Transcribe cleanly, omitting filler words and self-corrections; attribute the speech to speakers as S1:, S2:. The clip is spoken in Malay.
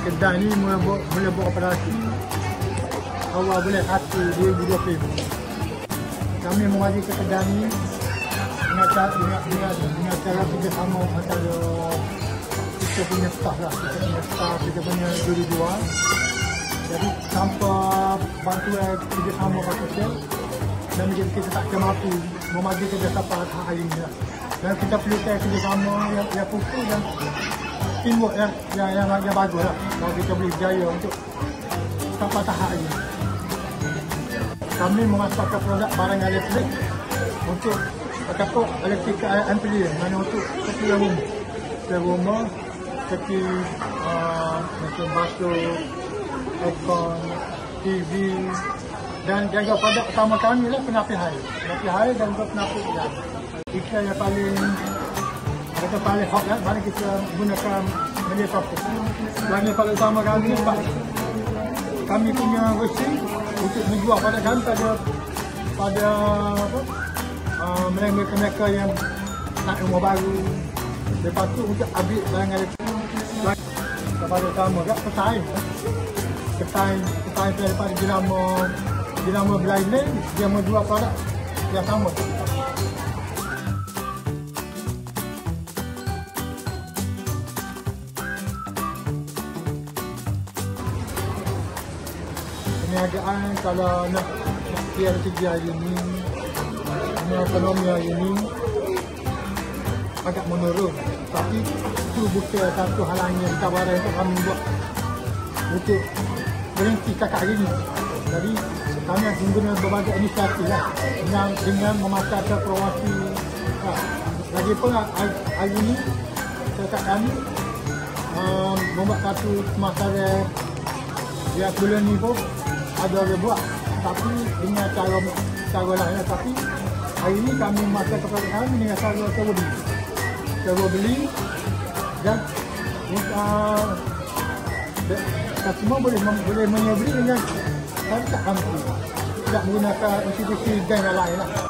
S1: kedai ni mula buat operasi awal bulan 1 2020. Kami mewajibkan kedai ni dengan cara kerjasama antara kita punya staff lah, kita punya juri jual. Jadi tanpa bantuan kerjasama hotel dan kita tak akan mampu memajukan jasa pada hari ini lah. Dan kita perlukan kerjasama yang kukuh dan teamwork yang bagus lah kalau kita boleh berjaya untuk sampai tahap ini. Kami memasarkan produk barang elektrik untuk ataupun elektrik amplifier, mana untuk setiap rumah seperti macam basuh, aircon, TV dan jaga produk utama kami lah penapi air dan juga penapi udara. Iklan yang paling hot lah, mana kita gunakan media sosial. Yang paling utama kami sebab kami punya versi untuk menjual produk kami pada mereka yang nak rumah baru. Lepas tu untuk ambil barang elektrik. Pada utama kan pesaing daripada jenama berlain-lain dia menjual produk yang sama. Perniagaan kalau nak kira rezeki hari ini, ekonomi hari ini agak menurun. Tapi itu bukan satu halangan tawaran untuk kami buat untuk berhenti setakat hari ini. Jadi kami akan guna berbagai inisiatif lah dengan memasarkan promosi. Lagipun hari ini setakat kami membuat satu pemasaran yang bulan ni pun ada orang buat, tapi dengan cara lain. Tapi hari ini kami memasarkan kepada kami dengan cara beli dan semua boleh menyebeli dengan tak mampu, tidak menggunakan institusi bank yang lain lah.